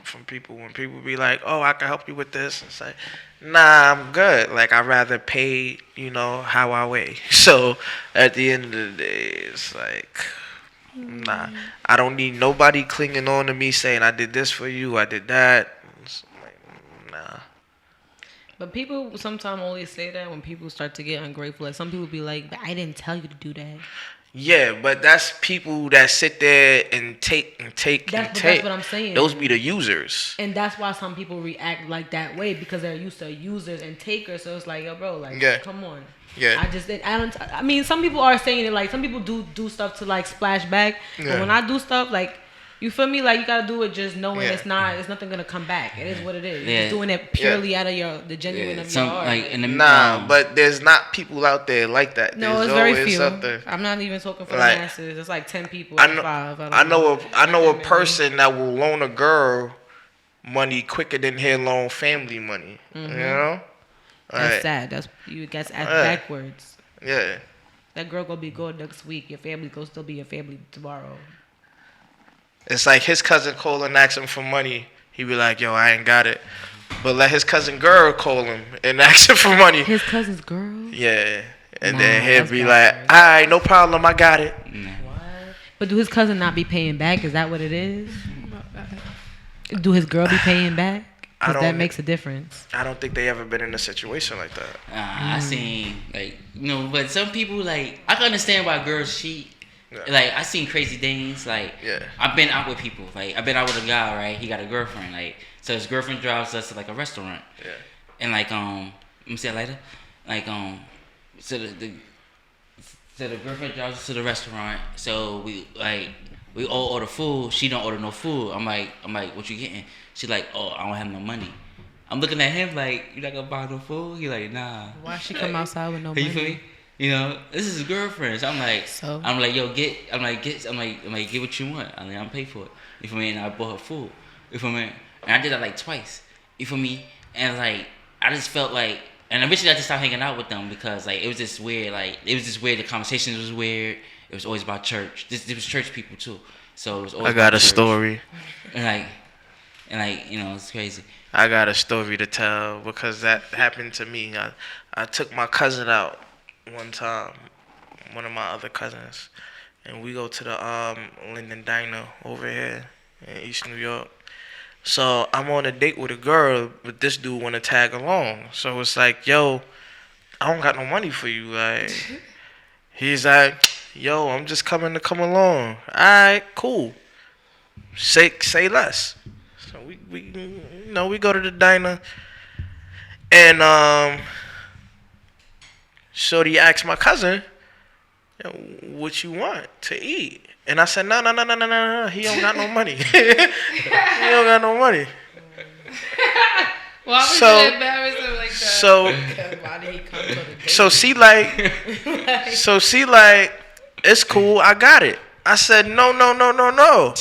from people when people be like, "Oh, I can help you with this." It's like, nah, I'm good. Like I'd rather pay, how I weigh. So at the end of the day, it's like, nah, I don't need nobody clinging on to me saying I did this for you, I did that. It's like, nah. But people sometimes only say that when people start to get ungrateful. Like some people be like, "But I didn't tell you to do that." Yeah, but that's people that sit there and take and take and take. That's what I'm saying. Those be the users. And that's why some people react like that way because they're used to users and takers. So it's like, yo, bro, like, come on. Yeah. I mean, some people are saying it like some people do stuff to like splash back. Yeah. But when I do stuff like, you feel me? Like you gotta do it just knowing it's nothing gonna come back. It is what it is. Yeah. You're just doing it purely out of the genuine of your heart. Like, but there's not people out there like that. No, there's it's very few. I'm not even talking for the masses. It's like 10 people. Five. I know a person that will loan a girl money quicker than he'll loan family money. Mm-hmm. You know? That's sad. That's backwards. Yeah. That girl gonna be good next week. Your family gonna still be your family tomorrow. It's like his cousin call and ask him for money. He be like, "Yo, I ain't got it." But let his cousin girl call him and ask him for money. His cousin's girl? Yeah. And then he'll be like, "All right, no problem, I got it." What? But do his cousin not be paying back? Is that what it is? Do his girl be paying back? Because that makes a difference. I don't think they ever been in a situation like that. I seen, but some people, like, I can understand why girls cheat. Yeah. Like, I seen crazy things. Like, I've been out with people. Like, I've been out with a guy, right? He got a girlfriend. Like, so his girlfriend drives us to, like, a restaurant. Yeah. And, like, let me say it later. Like, so the girlfriend drives us to the restaurant. So we all order food. She don't order no food. I'm like, what you getting? She like, oh, I don't have no money. I'm looking at him like, you not gonna buy no food? He like, nah. Why she come outside with no money? You feel me? You know, this is his girlfriend. So I'm like, yo, get what you want. I'm pay for it. You feel me? And I bought her food. You feel me? And I did that like twice. You feel me? And like, I just felt like, and eventually I just stopped hanging out with them because like it was just weird. Like it was just weird. The conversations was weird. It was always about church. This was church people too. So it was always. I got a story. And it's crazy. I got a story to tell because that happened to me. I took my cousin out one time, one of my other cousins, and we go to the Linden Diner over here in East New York. So I'm on a date with a girl, but this dude want to tag along. So it's like, yo, I don't got no money for you. Like, he's like, yo, I'm just coming to come along. All right, cool. Say less. So we go to the diner, and shorty asked my cousin, what you want to eat? And I said, no, he don't got no money. He don't got no money. Why would you embarrass him like that? Why did he come to the date? So she like, it's cool, I got it. I said, no.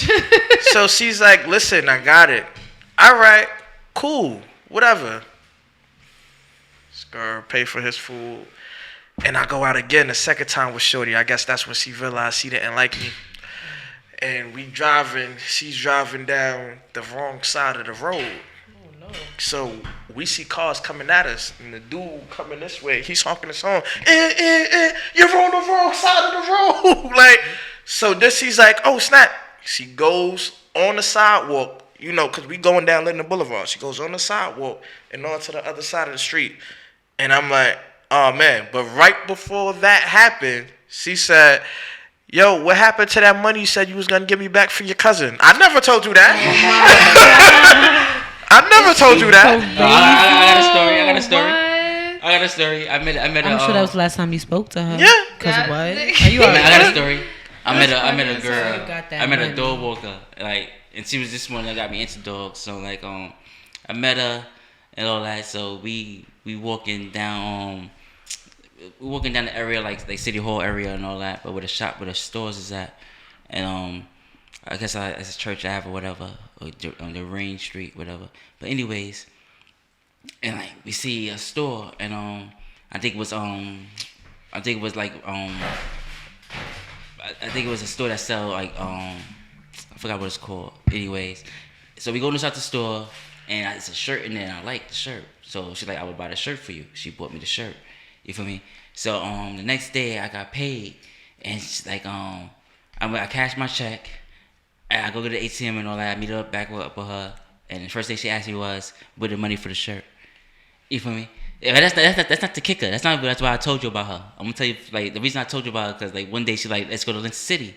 So she's like, listen, I got it. All right, cool, whatever. This girl pay for his food. And I go out again the second time with shorty. I guess that's when she realized she didn't like me. And she's driving down the wrong side of the road. Oh, no. So we see cars coming at us. And the dude coming this way, he's honking his horn. You're on the wrong side of the road. Like, so he's like, oh, snap. She goes on the sidewalk, because we going down Linden Boulevard. She goes on the sidewalk and on to the other side of the street. And I'm like, oh, man. But right before that happened, she said, yo, what happened to that money you said you was going to give me back for your cousin? I never told you that. I never told you that. I got a story. I'm sure that was the last time you spoke to her. Yeah. Because of what? I got a story. I met a girl. I met a dog walker. Like, and she was this one that got me into dogs. So, like, I met her and all that. So, we walking down the area like City Hall area and all that, but where the stores is at, and I guess it's a Church Ave or whatever, or on the Rain Street, whatever. But anyways, and like we see a store, and I think it was a store that sell like I forgot what it's called. Anyways, So we go inside the store, and it's a shirt in there, and I like the shirt. So she's like, I would buy the shirt for you. She bought me the shirt. You feel me? So the next day I got paid, and she's like, I cashed my check, and I go to the ATM and all that. I meet up back with her, and the first thing she asked me was, "Where the money for the shirt?" You feel me? Yeah, that's not the kicker. That's why I told you about her. I'm gonna tell you like the reason I told you about her because like one day she like, let's go to Lincoln City.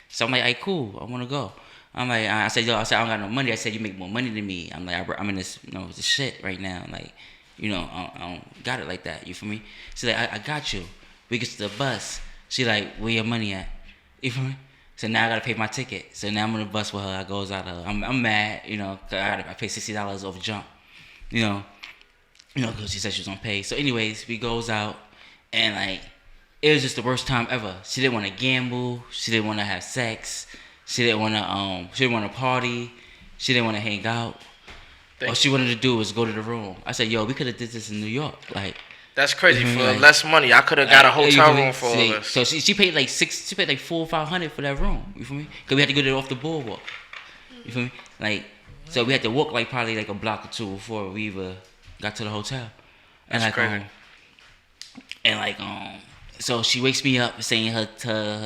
So I'm like, "Hey, cool, I wanna go." I'm like, I said, I don't got no money. I said, you make more money than me. I'm like, I'm in this, this shit right now. Like, I don't got it like that. You feel me? She's like, I got you. We get to the bus. She like, where your money at? You feel me? So now I gotta pay my ticket. So now I'm on the bus with her. I goes out of her. I'm mad, cause I paid $60 over jump. Because she said she was gonna pay. So anyways, we goes out, and like, it was just the worst time ever. She didn't want to gamble. She didn't want to have sex. She didn't want to party. She didn't want to hang out. All she wanted to do was go to the room. I said, yo, we could have did this in New York. Like, that's crazy. For less money, I could have got a hotel room for all of us. So she paid like $400 or $500 for that room. You feel me? Because we had to get it off the boardwalk. You feel me? Like, so we had to walk like probably like a block or two before we even got to the hotel. And that's like, crazy. So she wakes me up saying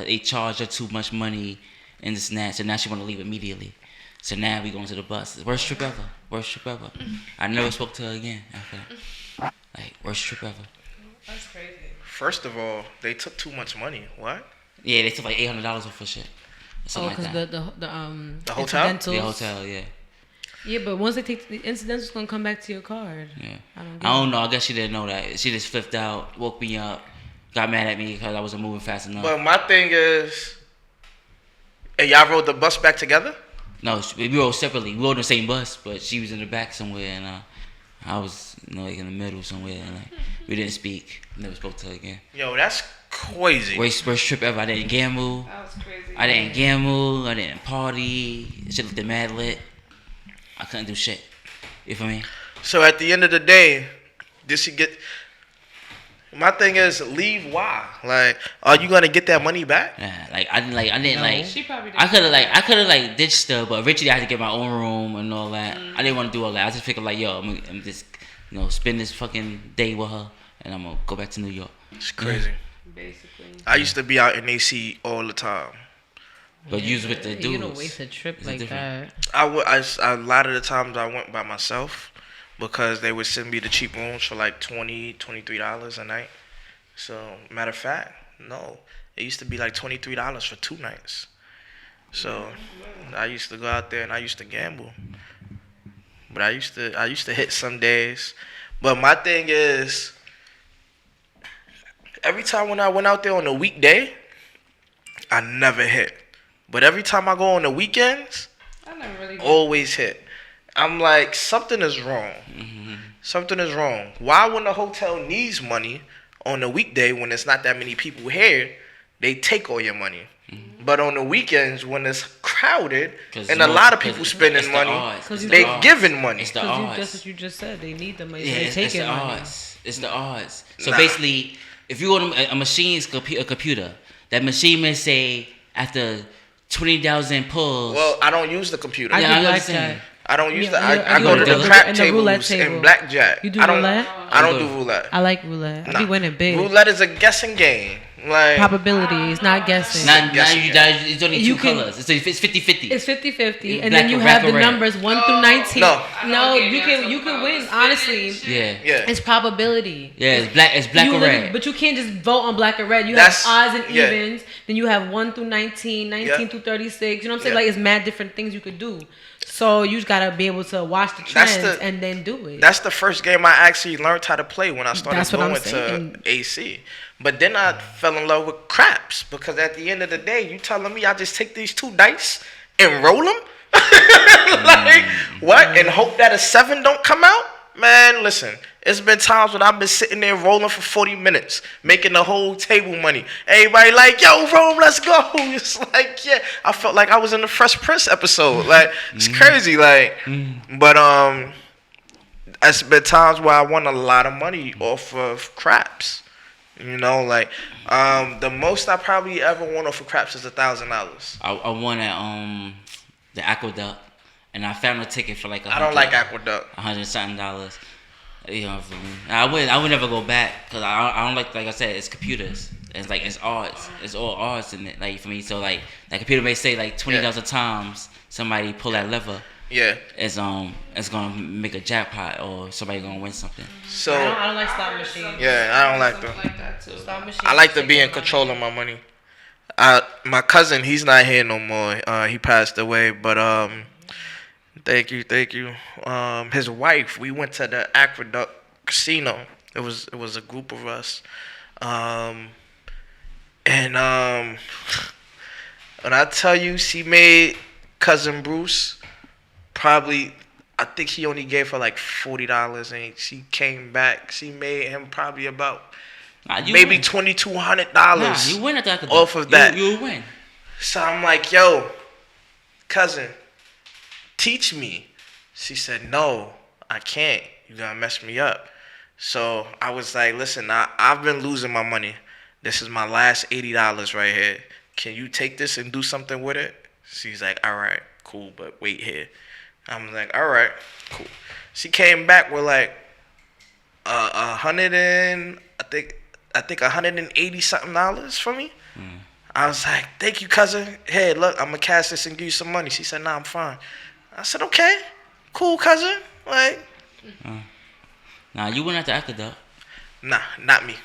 they charged her too much money and this and that. So now she want to leave immediately. So now we going to the bus. Worst trip ever. I never spoke to her again after that. Like, worst trip ever. That's crazy. First of all, they took too much money. What? Yeah, they took like $800 off for shit. Something like that. The hotel? The hotel, yeah. Yeah, but once they take the incidentals, gonna come back to your card. Yeah. I don't know. I guess she didn't know that. She just flipped out, woke me up, got mad at me because I wasn't moving fast enough. But my thing is, and y'all rode the bus back together? No, we rode separately. We rode in the same bus, but she was in the back somewhere, and I was, like in the middle somewhere, and like we didn't speak. Never spoke to her again. Yo, that's crazy. Worst trip ever. I didn't gamble. That was crazy. I didn't gamble. I didn't party. Shit looked mad lit. I couldn't do shit. You feel me? So at the end of the day, did she get? My thing is, leave. Why? Like, are you gonna get that money back? Nah, I didn't. She probably did. I could have ditched her, but eventually I had to get my own room and all that. I didn't want to do all that. I just figured like, yo, I'm just, spend this fucking day with her, and I'm gonna go back to New York. It's crazy. Basically. I used to be out in AC all the time. But you was with the dudes. You don't waste a trip like that. A lot of the times I went by myself because they would send me the cheap rooms for like $20, $23 a night. So matter of fact, no, it used to be like $23 for 2 nights. So I used to go out there and I used to gamble. But I used to hit some days. But my thing is, every time when I went out there on a weekday, I never hit. But every time I go on the weekends, I never really always hit. I'm like, something is wrong. Mm-hmm. Something is wrong. Why, when the hotel needs money on the weekday, when there's not that many people here, they take all your money? Mm-hmm. But on the weekends, when it's crowded and a lot of people spending money, they giving money. It's the odds. That's what you just said. They need the money. Yeah, they take the money. odds. It's the odds. So basically, if you go to a machine's a computer, that machine may say after 20,000 pulls. Well, I don't use the computer. I do blackjack. I don't use I go to the crap tables and blackjack. You do roulette? I don't do roulette. I like roulette. I be winning big. Roulette is a guessing game. Like probability. It's not guessing. It's only two colors. It's 50-50. It's 50-50, and then you have the numbers 1 through 19. No, you can win. Honestly, yeah. It's probability. Yeah, it's black or red. But you can't just vote on black or red. You have odds and evens. Then you have 1 through 19, 19 through 36. You know what I'm saying? Like it's mad different things you could do. So you just gotta be able to watch the trends and then do it. That's the first game I actually learned how to play when I started going to AC. But then I fell in love with craps because at the end of the day, you telling me I just take these 2 dice and roll them? Like, what? And hope that a 7 don't come out? Man, listen, it's been times when I've been sitting there rolling for 40 minutes, making the whole table money. Everybody like, yo, Rome, let's go. It's like, yeah. I felt like I was in the Fresh Prince episode. Like, it's crazy. Like, but it's been times where I won a lot of money off of craps. Like, the most I probably ever won off of craps is $1,000. I won at the Aqueduct. and I found a ticket for like I don't like Aqueduct. $100 something. You know, for me. I would never go back because I don't like I said, it's computers. It's like it's arts. It's all arts in it. Like for me, so like that computer may say like 20,000 times somebody pull that lever. Yeah. It's gonna make a jackpot or somebody gonna win something. So I don't like slot machines. yeah, I don't like them. Like that too. Slot machines. I like to be in control of my money. My cousin, he's not here no more. He passed away, but thank you. His wife, we went to the Aqueduct Casino. It was a group of us, and when I tell you, she made cousin Bruce probably. I think he only gave her like $40, and she came back. She made him probably about maybe $2,200 Nah, you win at that off of that. You win. So I'm like, yo, cousin, teach me. She said, no, I can't. You're going to mess me up. So I was like, listen, I've been losing my money. This is my last $80 right here. Can you take this and do something with it? She's like, all right, cool, but wait here. I'm like, all right, cool. She came back with like $180 something for me. I was like, thank you, cousin. Hey, look, I'm gonna cash this and give you some money. She said, nah, I'm fine. I said, okay, cool, cousin. Like, nah, you went at the Aqueduct. nah, not me.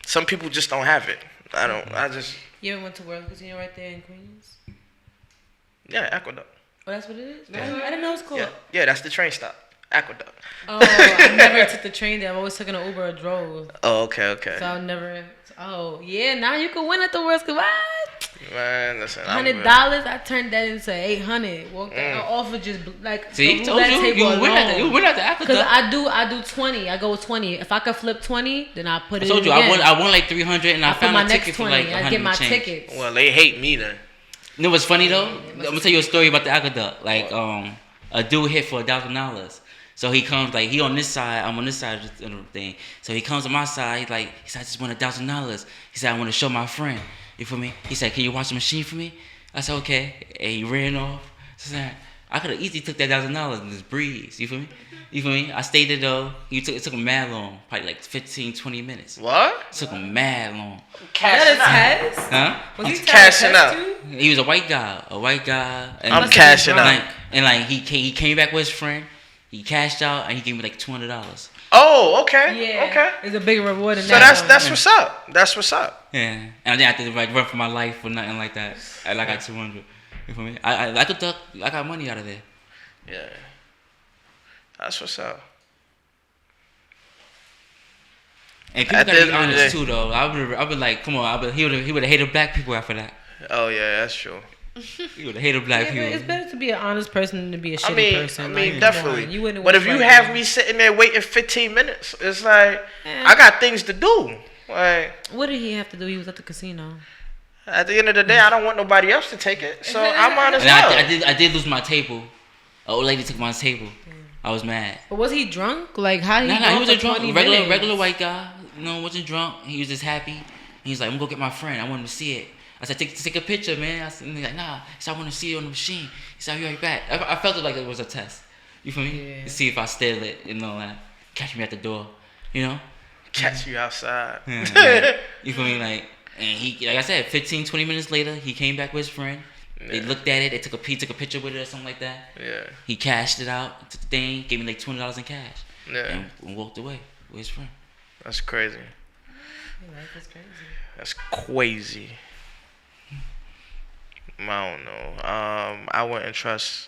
Some people just don't have it. I don't. I just. You ever went to World Casino right there in Queens? Yeah, Aqueduct. Oh, that's what it is? I didn't know it was called. Yeah, that's the train stop. Aqueduct. Oh, I never took the train there. I've always taken an Uber or drove. Oh, okay. So I've never. Oh, yeah. Now you can win at the World Casino. Man, listen. $100. I turned that into $800. Walked off of just like. See, told you you win at the Aqueduct. Because I do 20. I go with 20. If I could flip 20, then I put it. I told you again. I won like 300, and I found my a next ticket 20. for like 100 I get my change. tickets. Well, they hate me then. You know what's funny though? I'm gonna tell you a story about the Aqueduct. Like a dude hit for $1,000. So he comes like he on this side, I'm on this side of the thing. So he comes on my side. He said, I just won $1,000. He said, I want to show my friend. You feel me? He said, can you watch the machine for me? I said, okay. And he ran off. So I could have easily took that $1,000 and just breeze. You feel me? I stayed there though. It took him mad long, probably like 15, 20 minutes. What? It took him mad long. Cashing out. Test? Huh? Was he Cashing out. He was a white guy. And I'm cashing out. And he came back with his friend. He cashed out and he gave me like $200. Oh, okay. Yeah. Okay. It's a big reward in So that. that's what's up. That's what's up. Yeah, and I didn't have to like run for my life or nothing like that. I got 200. You feel me? I got money out of there. Yeah. That's what's up. And people gotta be honest too, though. I would like, come on. He would have hated black people after that. Oh yeah, that's true. He would have hated black But people. it's better to be an honest person than to be a shitty person. I mean, Like, definitely. come on, you wouldn't But if waste you like have that. me sitting there waiting 15 minutes, it's like I got things to do. Like, What did he have to do? He was at the casino. at the end of the day, I don't want nobody else to take it, so I'm honest. And I did lose my table. An old lady took my table. I was mad. But was he drunk? Like, how did he He go was for a drunk, 20 minutes? regular white guy. You know, wasn't drunk. He was just happy. He's like, I'm gonna go get my friend. I want him to see it. I said, take a picture, man. I said, and he's like, nah. He said, I want to see it on the machine. He said, I'll be right back. I felt it like it was a test. You feel me? Yeah. To see if I steal it and all that. Catch me at the door. You know? Catch you outside. Yeah. You feel me? Like, and he, like I said, 15, 20 minutes later, he came back with his friend. Yeah. They looked at it. They took a picture with it or something like that. Yeah. He cashed it out, took the thing, gave me like $20 in cash, Yeah. and walked away with his friend. That's crazy. Life is crazy. That's crazy. I don't know. I wouldn't trust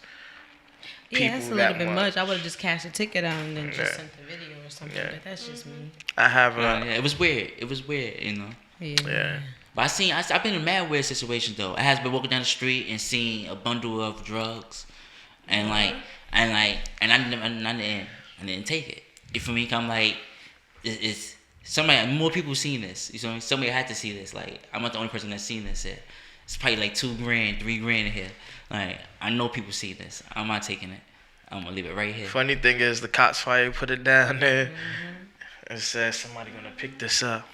people Yeah, that's a that little bit much. much. I would have just cashed a ticket out and then just Yeah. sent the video or something. Yeah. But that's just me. I have Yeah, it was weird. It was weird, you know. yeah. But I've been in mad weird situations though. I has been walking down the street and seen a bundle of drugs, and I didn't take it. You feel me? I'm like, it's somebody. More people seen this. You know, somebody had to see this. Like, I'm not the only person that's seen this here. It's probably like $2,000, $3,000 in here. Like, I know people see this. I'm not taking it. I'm gonna leave it right here. Funny thing is, the cops finally put it down there and said somebody gonna pick this up.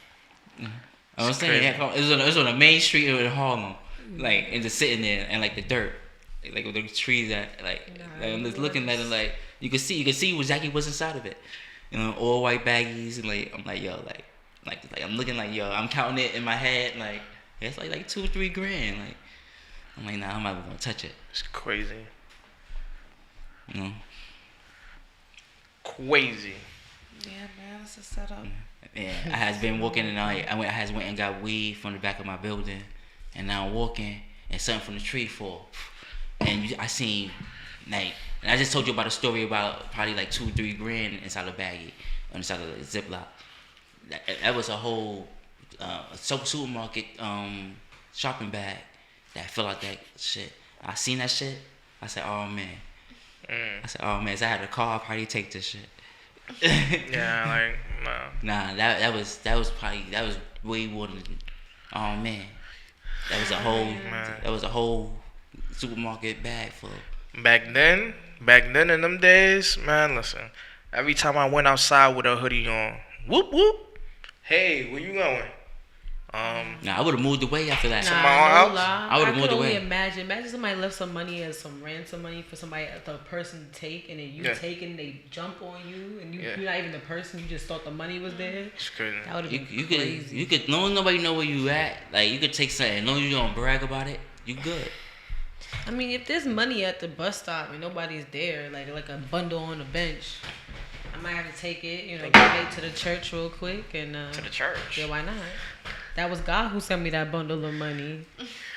I was saying, it was on the main street in Harlem, like, and just sitting there and like the dirt. like with the trees that like I'm just looking at it like you can see exactly what's inside of it. You know, all white baggies and like I'm like yo like I'm looking like yo I'm counting it in my head like it's like $2-3 grand like I'm like nah I'm not even gonna touch it. It's crazy. You know. Crazy. Yeah, man, it's a setup. Yeah, I has been walking and I went and got weed from the back of my building, and now I'm walking and something from the tree fall, and I seen like, and I just told you about a story about probably like $2-3 grand inside a baggie, inside of a Ziploc. That was a whole supermarket shopping bag that filled out that shit. I seen that shit. I said, oh man. I said, oh man, if I had a car, I'd probably take this shit. Yeah, like no. Nah, that was way more than. Oh man, that was a whole supermarket bag full. Back then in them days, man, listen. Every time I went outside with a hoodie on, whoop whoop. Hey, where you going? Nah, I would have moved away after that. I would have moved away. Imagine somebody left some money as some ransom money for somebody, the person to take, and then you take it and they jump on you, and you're not even the person. You just thought the money was there. It's crazy. That would have been crazy. You could, no nobody know where you at. Like you could take something, as long as you don't brag about it, you good. I mean, if there's money at the bus stop and nobody's there, like a bundle on the bench, I might have to take it, give it to the church real quick and to the church. Yeah, why not? That was God who sent me that bundle of money.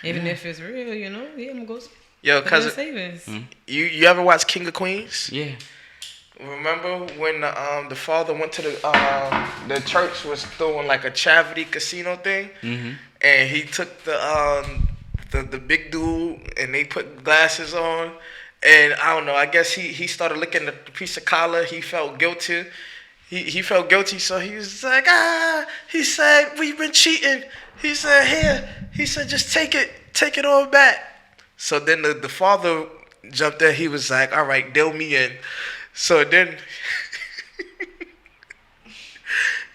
Even if it's real, yeah, I'm gonna go. Yo, cousin, savings. You ever watch King of Queens? Yeah. Remember when the father went to the church was throwing like a charity casino thing, and he took the big dude and they put glasses on, and I don't know. I guess he started licking the piece of collar. He felt guilty. He felt guilty, so he was like, he said, we've been cheating. He said, here. He said, just take it all back. So then the father jumped in. He was like, all right, deal me in. So then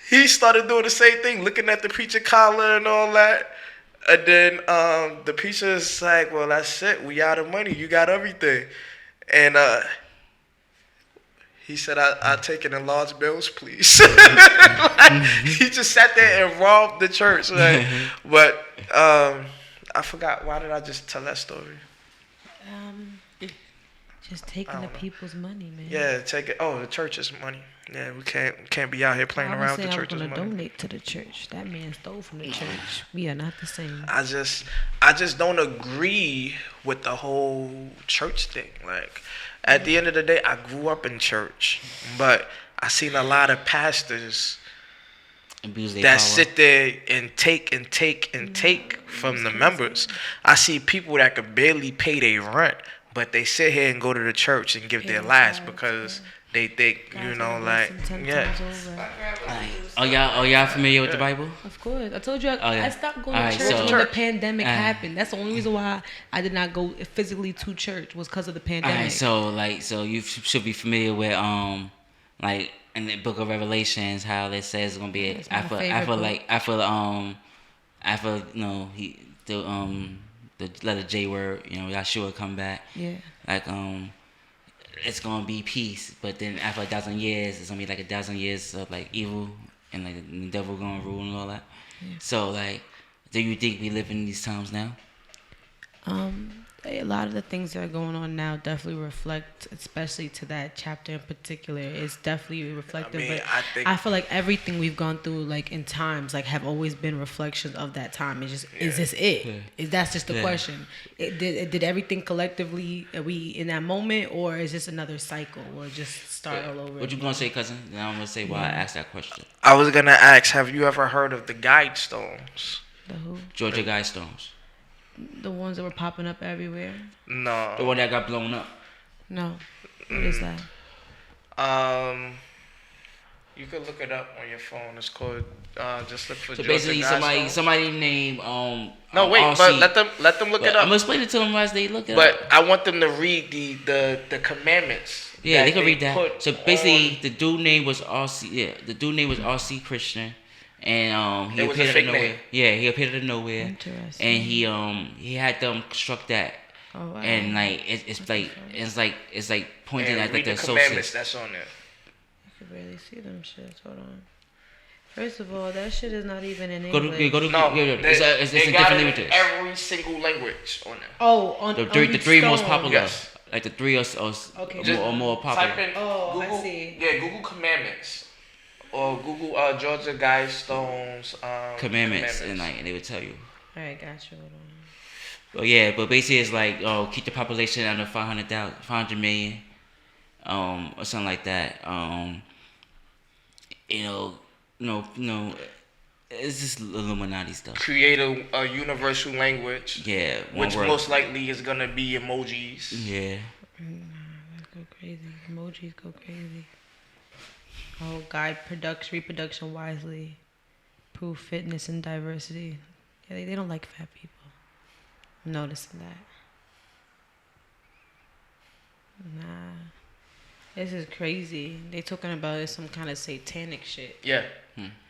he started doing the same thing, looking at the preacher collar and all that. And then the preacher's like, well, that's it. We out of money. You got everything. And he said, I take it in large bills, please. He just sat there and robbed the church. Like, but I forgot. Why did I just tell that story? Just taking the people's money, man. Yeah, take it. Oh, the church's money. Yeah, we can't be out here playing around with the church's money. I'm gonna donate to the church. That man stole from the church. We are not the same. I just don't agree with the whole church thing. Like, at the end of the day, I grew up in church, but I seen a lot of pastors that sit there and take from the members. I see people that could barely pay their rent, but they sit here and go to the church and give their last because they think, Are y'all familiar with the Bible? Of course. I told you I stopped going to church when the pandemic happened. That's the only reason why I did not go physically to church was because of the pandemic. So you should be familiar with like in the Book of Revelations how it says it's gonna be after the letter J word, Yahshua come back. Yeah. Like it's gonna be peace, but then after 1,000 years, it's gonna be like 1,000 years of like evil and like the devil gonna rule and all that. Yeah. So like, do you think we live in these times now? A lot of the things that are going on now definitely reflect, especially to that chapter in particular. It's definitely reflective. I feel like everything we've gone through, like in times, like have always been reflections of that time. It's just, is this it? Yeah. That's just the question. Did everything collectively, are we in that moment, or is this another cycle, or just start all over? What you gonna say, cousin? Then I'm gonna say why I asked that question. I was gonna ask, have you ever heard of the Guidestones? The who? Georgia Guidestones. The ones that were popping up everywhere? No. The one that got blown up? No. What is that? You could look it up on your phone. It's called just look for. So Georgia basically, somebody named No, wait, RC. but let them look it up. I'm gonna explain it to them as they look it up. But I want them to read the commandments. Yeah, they can read that. So basically, the dude name was RC. Yeah, the dude name was RC Christian. And he appeared out of nowhere. Yeah, he appeared out of nowhere. Interesting. And he had them construct that Oh, wow. And like it's like pointing at like the commandments associates. that's on there. I could barely see them shits. Hold on. First of all, that shit is not even in Go English. to No, it's in got different it languages. every single language on there. Oh, on The three most popular. Yes. Like the three or more popular. Type in Oh, I Google, see. Yeah, Google commandments. Or Google Georgia Guidestones Commandments and they would tell you. Alright, gotcha. Hold on. But yeah, but basically it's like keep the population under 500 million, or something like that. It's just Illuminati stuff. Create a universal language. Yeah, which word. most likely is gonna be emojis. Yeah. Let's go crazy. Emojis go crazy. Oh, guide reproduction wisely. Prove fitness and diversity. Yeah, they don't like fat people. I'm noticing that. Nah. This is crazy. They talking about it some kind of satanic shit. Yeah.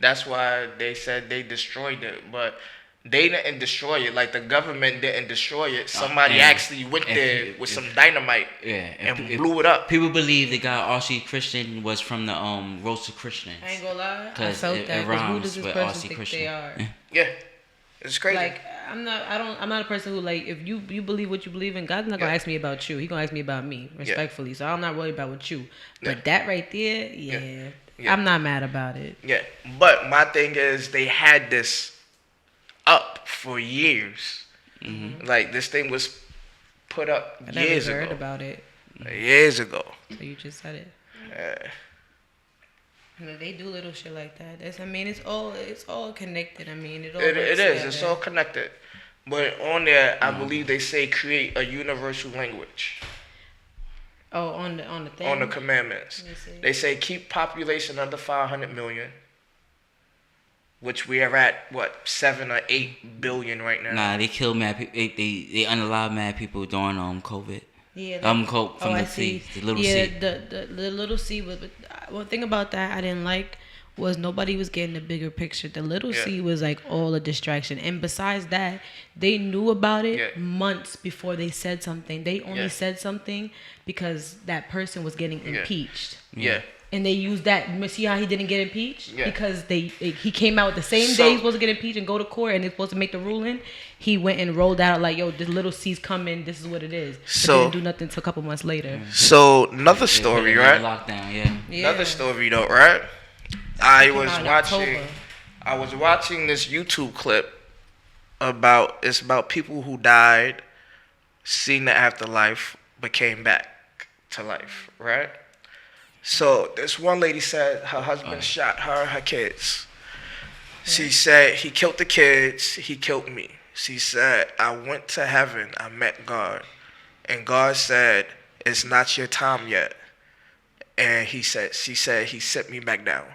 That's why they said they destroyed it. But they didn't destroy it. Like the government didn't destroy it. Somebody actually went there with some dynamite and blew it up. People believe the guy Archie Christian was from the Roast of Christians. I ain't gonna lie. I 'Cause felt it that. Because who does rhymes this with person R.C. think Christian. they are? Yeah. It's crazy. Like I'm not a person who like if you believe what you believe in, God's not gonna ask me about you. He gonna ask me about me, respectfully. So I'm not worried about what you. But that right there, yeah. I'm not mad about it. Yeah. But my thing is they had this up for years. Mm-hmm. Like this thing was put up years ago. I never heard about it. Years ago. So you just said it. Yeah. They do little shit like that. It's all connected. I mean, it is. Together. It's all connected. But on there, I believe they say create a universal language. Oh, on the thing. On the commandments, they say keep population under 500 million, which we are at 7 or 8 billion right now. Nah, they killed mad people. They unalived mad people during COVID. Yeah. From the sea, the little sea. Yeah, the little sea. But one thing about that I didn't like was nobody was getting the bigger picture. The little sea was like all a distraction. And besides that, they knew about it months before they said something. They only said something because that person was getting impeached. Yeah. And they used that. See how he didn't get impeached? Yeah. Because he came out the same day he's supposed to get impeached and go to court and they're supposed to make the ruling. He went and rolled out like, yo, this little C's coming. This is what it is. But didn't do nothing until a couple months later. So another story, right? Lockdown, yeah. Another story though, right? I was watching this YouTube clip about people who died, seen the afterlife, but came back to life, right? So this one lady said her husband shot her and her kids. She said he killed the kids, he killed me. She said, I went to heaven, I met God, and God said, it's not your time yet. And she said he sent me back down.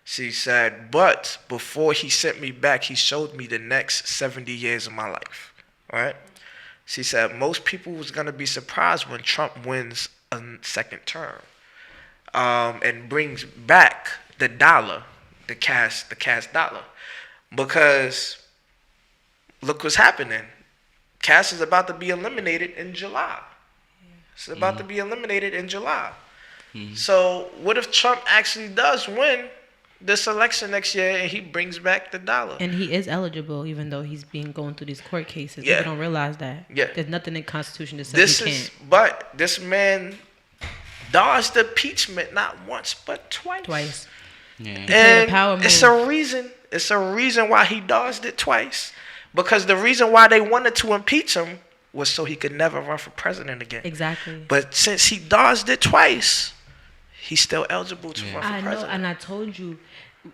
She said, but before he sent me back, he showed me the next 70 years of my life, right? She said, most people was going to be surprised when Trump wins a second term and brings back the dollar, the cash dollar. Because look what's happening. Cash is about to be eliminated in July. It's about to be eliminated in July. So what if Trump actually does win this election next year and he brings back the dollar? And he is eligible even though he's been going through these court cases. Yeah. People don't realize that. Yeah. There's nothing in the Constitution that says he can't. But this man dodged impeachment not once but twice. Yeah. And it's a reason. It's a reason why he dodged it twice. Because the reason why they wanted to impeach him was so he could never run for president again. Exactly. But since he dodged it twice, he's still eligible to run for president. I know, and I told you,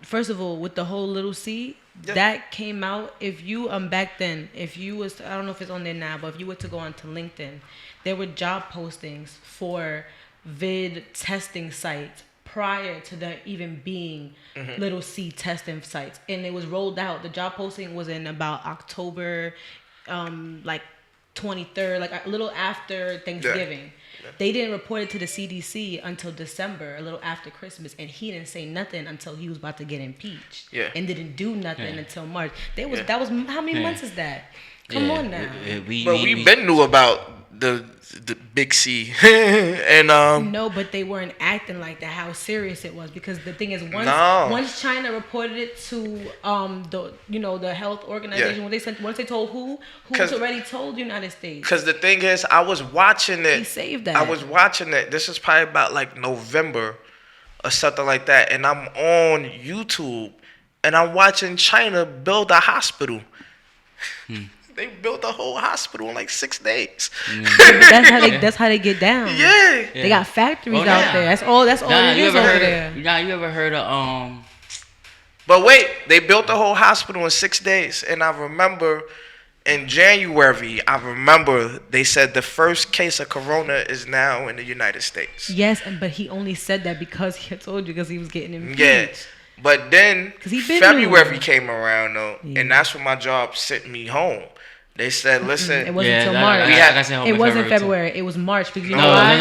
first of all, with the whole little C, that came out. If you back then, if you was, I don't know if it's on there now, but if you were to go onto LinkedIn, there were job postings for vid testing sites prior to there even being little C testing sites, and it was rolled out. The job posting was in about October, like 23rd, like a little after Thanksgiving. Yeah. They didn't report it to the CDC until December, a little after Christmas, and he didn't say nothing until he was about to get impeached. Yeah. And didn't do nothing until March. That was how many months is that? Come on now. We been knew about the big C, and No, but they weren't acting like that. How serious it was, because the thing is, once China reported it to the health organization, once they told who already told the United States. Because the thing is, I was watching it. He saved that. I was watching it. This is probably about like November or something like that, and I'm on YouTube and I'm watching China build a hospital. They built a whole hospital in like 6 days. That's how they get down. Yeah. They got factories out there. That's all it is over there. You ever heard of But wait, they built the whole hospital in 6 days, and I remember in January, they said the first case of corona is now in the United States. Yes, but he only said that because he had told you, because he was getting impeached. Yeah. But then February came around though, and that's when my job sent me home. They said, "Listen, it wasn't until March. It wasn't February. It was March because you know why?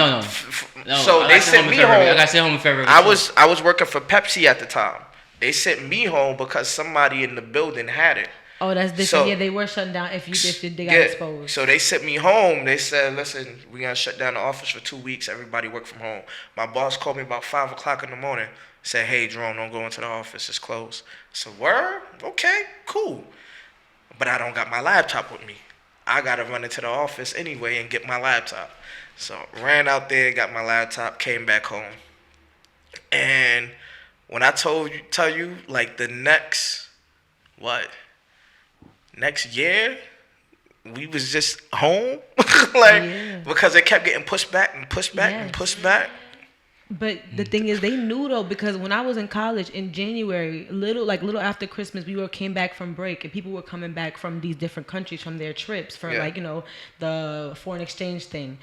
No. So they sent me home. I got sent home in February. I was working for Pepsi at the time. They sent me home because somebody in the building had it. Oh, that's different. So, they were shutting down if they got exposed. So they sent me home. They said, "Listen, we're gonna shut down the office for 2 weeks. Everybody work from home." My boss called me about 5:00 in the morning. Said, "Hey, Jerome, don't go into the office. It's closed." So word, okay, cool. But I don't got my laptop with me. I gotta run into the office anyway and get my laptop. So ran out there, got my laptop, came back home. And when I tell you, like the next year, we was just home, because it kept getting pushed back and pushed back and pushed back. But the thing is, they knew though, because when I was in college in January, little after Christmas, we came back from break, and people were coming back from these different countries from their trips for the foreign exchange thing.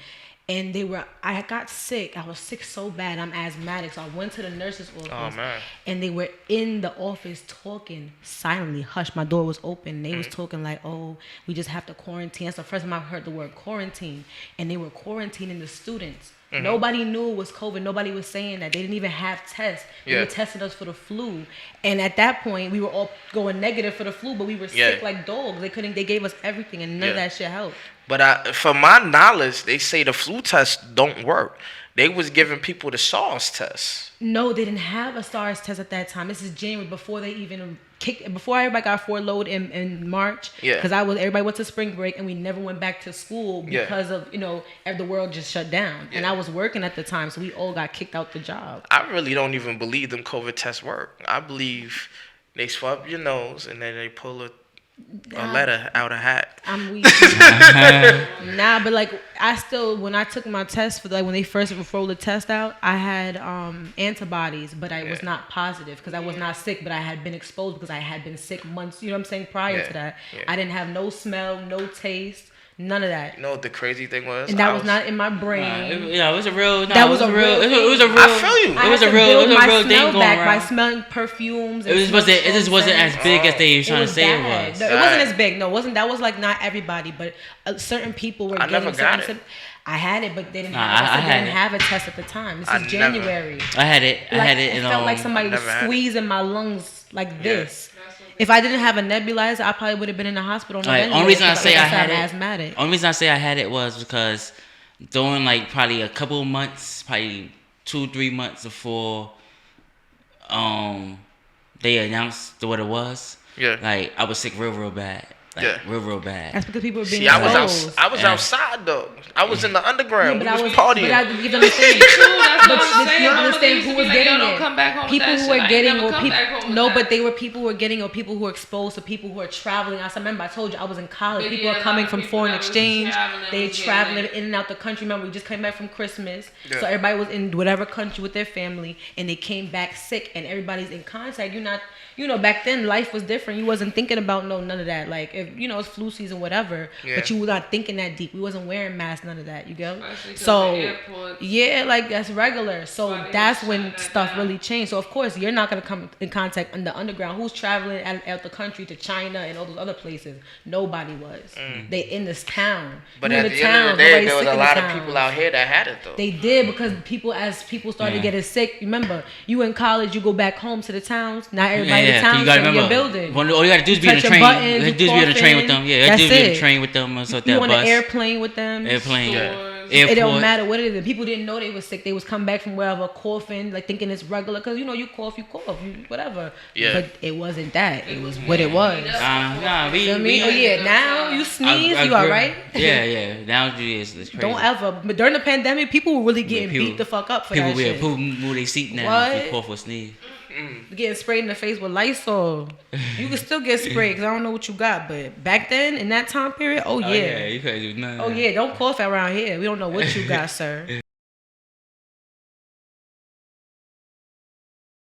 And I got sick. I was sick so bad. I'm asthmatic. So I went to the nurse's office. Oh, man. And they were in the office talking silently. Hush, my door was open. They was talking like, "Oh, we just have to quarantine." That's the first time I heard the word quarantine. And they were quarantining the students. Mm-hmm. Nobody knew it was COVID. Nobody was saying that. They didn't even have tests. They were testing us for the flu. And at that point, we were all going negative for the flu, but we were sick like dogs. They gave us everything, and none of that shit helped. But from my knowledge, they say the flu tests don't work. They was giving people the SARS test. No, they didn't have a SARS test at that time. This is January, before they even before everybody got furloughed in March. Yeah. Because everybody went to spring break, and we never went back to school because of the world just shut down. Yeah. And I was working at the time, so we all got kicked out the job. I really don't even believe them COVID tests work. I believe they swab your nose and then they pull a letter out a hat. I'm weak. But I still, when I took my test for when they first rolled the test out, I had antibodies, but I was not positive because I was not sick, but I had been exposed because I had been sick months. You know what I'm saying? Prior to that, I didn't have no smell, no taste. None of that. You know what the crazy thing was? And that was not in my brain. It was a real. That was a real. It was a real. I feel you. It was a real thing going around. By smelling perfumes. It just wasn't as big as they were trying to say it was. No, it wasn't as big. No, it wasn't. That was not everybody, but certain people were getting certain. I had it, but they didn't have a test at the time. This is January. I had it. It felt like somebody was squeezing my lungs like this. If I didn't have a nebulizer, I probably would have been in the hospital. Only reason I say I had it was because during probably a couple of months, probably 2-3 months before they announced what it was. Yeah. I was sick real bad. Real bad. That's because people were being exposed. I was outside though. I was in the underground. Yeah, we was partying. But I didn't understand. You understand who was getting it? People who were getting, or people. No, but they were people who were getting, or people who were exposed, to people who are traveling. I remember I told you I was in college. People are coming from foreign exchange. They traveling in and out the country. Remember, we just came back from Christmas, so everybody was in whatever country with their family, and they came back sick, and everybody's in contact. You're not. Back then life was different. You wasn't thinking about none of that. If it's flu season, whatever. Yeah. But you were not thinking that deep. We wasn't wearing masks, none of that. You go. So that's regular. So that's when stuff really changed. So of course you're not gonna come in contact in the underground. Who's traveling out the country to China and all those other places? Nobody was. They in this town. But at the end of the day, there was a lot of people out here that had it though. They did, because as people started getting sick. Remember, you in college, you go back home to the towns. Not everybody. The town in your building. All you gotta do is be in a train. You gotta do is be in a the train with them. Yeah, I do get the train with them or something. You on an airplane with them. Airplane. It don't matter what it is. People didn't know they was sick. They was coming back from wherever coughing, like thinking it's regular. Cause you cough, whatever. Yeah. But it wasn't that. It was what it was. Nah, we now you sneeze, you alright? Yeah. Now it's crazy. Don't ever. But during the pandemic, people were really getting beat the fuck up for that shit. People move their seat now if you cough or sneeze. Getting sprayed in the face with Lysol. You can still get sprayed because I don't know what you got. But back then, in that time period, you couldn't do nothing. Oh yeah, don't cough around here. We don't know what you got, sir.